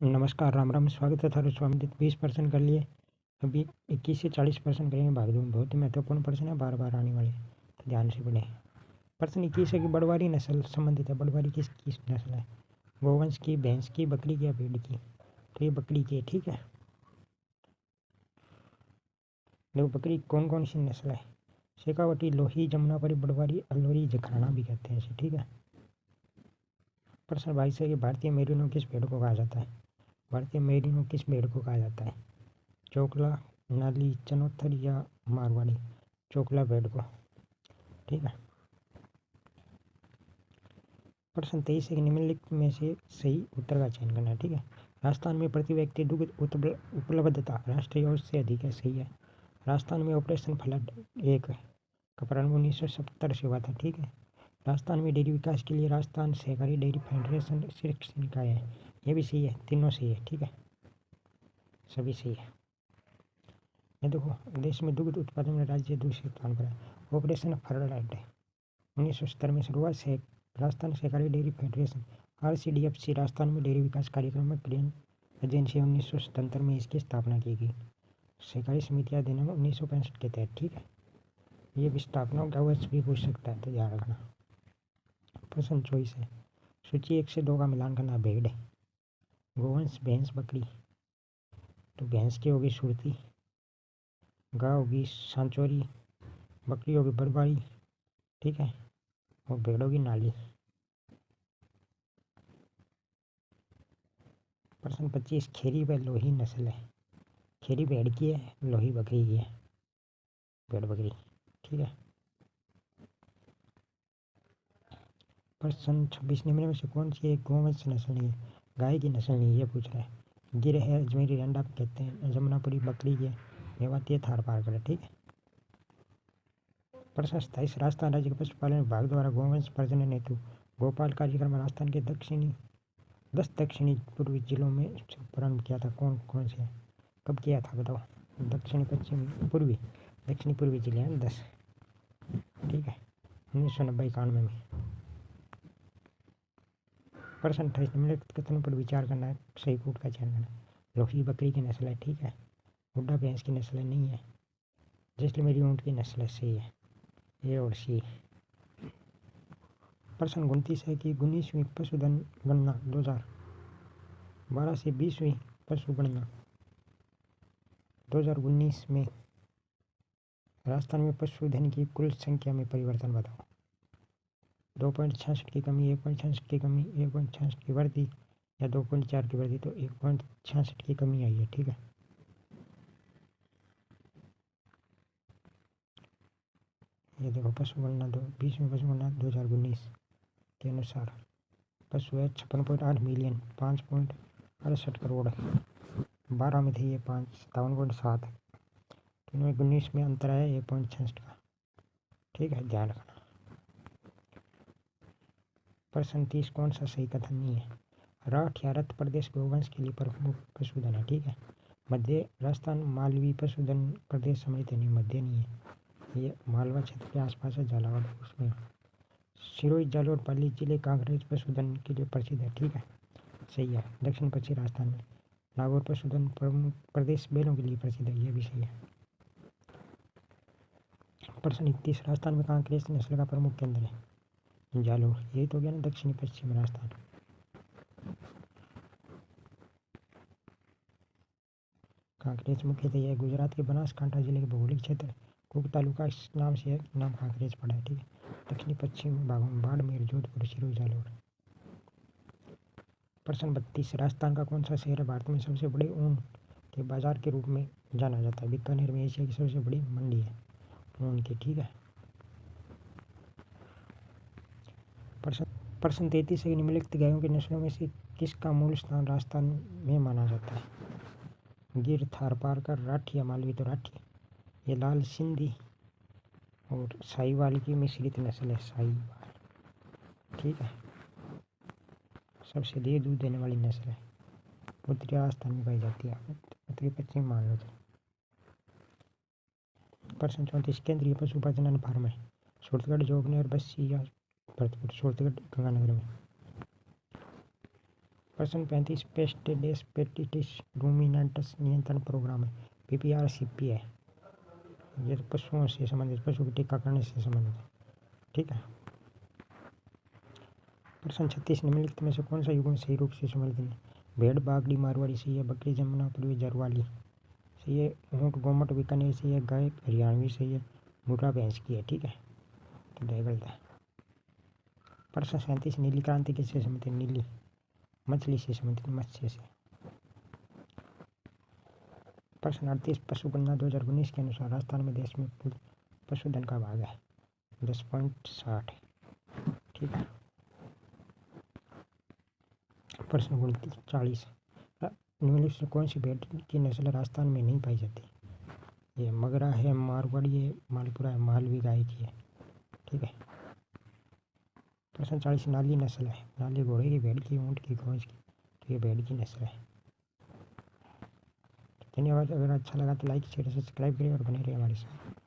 नमस्कार, राम राम। स्वागत है थारो स्वामी। 20% कर लिए, अभी 21 से 40% करेंगे। भाग दो, बहुत ही महत्वपूर्ण प्रश्न है, बार बार आने वाले, तो ध्यान से पढ़ें। प्रश्न 21 है कि बड़वारी नस्ल संबंधित है। बड़वारी किस नस्ल है? गोवंश की, भैंस की, बकरी की या भेड़ की? तो ये बकरी की है, ठीक है। देखो बकरी कौन कौन सी नस्ल है? शेखावटी, लोही, जमुनापरी, बड़वारी, अल्लोरी, जखराना भी कहते हैं इसे, ठीक है। प्रश्न 22 है कि भारतीय मेरिनो किस भेड़ को कहा जाता है? भारतीय मेरिनो किस भेड़ को कहा जाता है? चोकला, नाली, चनोत्तर या मारवाड़ी? चोकला भेड़ को, ठीक है। प्रश्न 23 है कि निम्नलिखित में से सही उत्तर का चयन करना है, ठीक है। राजस्थान में प्रति व्यक्ति दुग्ध उपलब्धता राष्ट्रीय औसत से अधिक है, सही है। राजस्थान में ऑपरेशन फ्लड 1 का प्रारंभ 1970 से हुआ था, ठीक है। राजस्थान में डेयरी विकास के लिए राजस्थान सहकारी डेयरी फेडरेशन शीर्ष निकाय है, ये भी सही है। तीनों सही है, ठीक है, सभी सही है। ये देखो, देश में दुग्ध उत्पादन में राज्य दूसरे स्थान पर है। ऑपरेशन फ्लड 1970 में शुरुआत से राजस्थान सहकारी डेयरी फेडरेशन RCDFC राजस्थान में डेयरी विकास कार्यक्रम में क्रियान्वयन एजेंसी 1977 में इसकी स्थापना की गई। सहकारी समितियां अधिनियम 1965 के तहत, ठीक है। ये भी स्थापना का वर्ष भी पूछ सकता है, तो ध्यान रखना। प्रश्न 24 है, सूची 1 से 2 का मिलान करना। भेड़, गोवंश, भैंस, बकरी। तो भैंस की होगी सुरती, गाय होगी सांचौरी, बकरी होगी बड़वारी, ठीक है, और भेड़ होगी नाली। प्रश्न 25, खेरी व लोही नस्ल है। खेरी भेड़ की है, लोही बकरी की है, भेड़ बकरी, ठीक है। प्रश्न 26, निम्न में से कौन सी एक गोवंश नस्ल नहीं है? गाय की नस्ल नहीं, ये पूछ रहा है। गिर है, अजमेरी रंडा कहते हैं, जमुनापुरी बकरी की है, मेवाती है, थार पार करे, ठीक है। प्रश्न 27, राजस्थान राज्य के पशुपालन विभाग द्वारा गोवंश प्रजनन हेतु गोपाल कार्यक्रम राजस्थान के 10 दक्षिणी पूर्वी जिलों में प्रारंभ किया था। कौन कौन से? कब किया था बताओ? दक्षिणी पश्चिम पूर्वी, दक्षिणी पूर्वी जिले हैं 10, ठीक है, 1990-91 में। प्रश्न 28, निम्नलिखित कथनों पर विचार करना है, सही कूट का चयन करना। लोही बकरी की नस्ल है, ठीक है। हुड्डा भैंस की नस्ल है, नहीं है। जैसलमेरी ऊँट की नस्ल है, सही है, ए और सी। प्रश्न 29 है कि 19वीं पशुधन गणना 2012 से 20वीं पशु गणना 2019 में राजस्थान में पशुधन की कुल संख्या में परिवर्तन बताओ। 2.66 की कमी, 1.66 की कमी, 1.66 की वृद्धि या 2.4 की वृद्धि? तो 1.66 की कमी आई है, ठीक है। ये देखो, पशु गणना 20वीं पशु गणना 2019 के अनुसार पशु है 56.8 मिलियन, 5.68 करोड़। 12 में थे ये 57.7, तो इनमें 19 में अंतर है 1.66 का, ठीक है, ध्यान रखना। प्रश्न 30, कौन सा सही कथन नहीं है? राठ या रथ प्रदेश गोवंश के लिए प्रमुख पशुधन है, ठीक है। मध्य राजस्थान मालवी पशुधन प्रदेश समृद्ध नहीं, मध्य नहीं है, ये मालवा क्षेत्र के आसपास है, झालावाड़ उसमें। सिरोही, जालोर, पाली जिले कांकरेज पशुधन के लिए प्रसिद्ध है, ठीक है, सही है। दक्षिण पश्चिम राजस्थान में नागौर पशुधन प्रमुख प्रदेश बैलों के लिए प्रसिद्ध है, ये भी सही है। प्रश्न 31, राजस्थान में कांकरेज नस्ल का प्रमुख केंद्र है? जालोर, यही तो गया ना, दक्षिणी पश्चिम राजस्थान। कांकरेज मुख्यतः यह गुजरात के बनासकांठा जिले के भौगोलिक क्षेत्र कुक तालुका इस नाम से नाम कांकरेज पड़ा है, ठीक है। दक्षिणी पश्चिम भागों में बाड़मेर, जोधपुर, सिरोही, जालोर। प्रश्न 32, राजस्थान का कौन सा शहर है भारत में सबसे बड़े ऊन के बाजार के रूप में जाना जाता है? बीकानेर में एशिया की सबसे बड़ी मंडी है ऊन की, ठीक है। प्रश्न 33 है, निम्नलिखित गायों की नस्लों में से किसका मूल स्थान राजस्थान में माना जाता है? गिर, थारपारकर, राठी या मालवी? तो राठी, ये लाल सिंधी और साहिवाल की मिश्रित नस्ल है, साहिवाल, ठीक है, सबसे देर दूध देने वाली नस्ल है, उत्तरी राजस्थान में पाई जाती है, उत्तरी पश्चिम मान लो। प्रश्न 34, केंद्रीय पशु प्रजनन फार्म है? सूरतगढ़, जोगनेर, बस्सी या भरतपुर? सूरतगढ़, गंगानगर में। प्रश्न 35 पेस्ट पेस्टिटिस रूमिनेंटस नियंत्रण प्रोग्राम है, PPRCP है। ये तो पशुओं से संबंधित, पशु के टीकाकरण से संबंधित, ठीक है। प्रश्न 36 निम्नलिखित में से कौन सा युग्म सही रूप से सम्मिलित नहीं? भेड़ बागड़ी मारवाड़ी सही है, बकरी जमुना पूर्वी जरवाली सही है, ऊँट गोमट बीकानेर सही है, गाय हरियाणवी सही है, मुर्रा भैंस की है, ठीक है। तो दे गलत है। प्रश्न 37 नीली क्रांति किससे संबंधित है? नीली मछली से संबंधित, मत्स्य से। प्रश्न 38 पशु गणना 2019 के अनुसार राजस्थान में देश में कुल पशुधन का भाग है 10.60, ठीक है। प्रश्न 40 निम्नलिखित में कौन सी भेड़ की नस्ल राजस्थान में नहीं पाई जाती? ये मगरा है, मारवाड़ी है, मालपुरा है, मालवी गाय की है, ठीक है। प्रश्न 40 नाली नस्ल है, नाली घोड़े की, भेड़ की, ऊँट की, गौज की, तो ये भेड़ की नस्ल है। धन्यवाद। अगर अच्छा लगा तो लाइक शेयर सब्सक्राइब करें और बने रहिए हमारे साथ।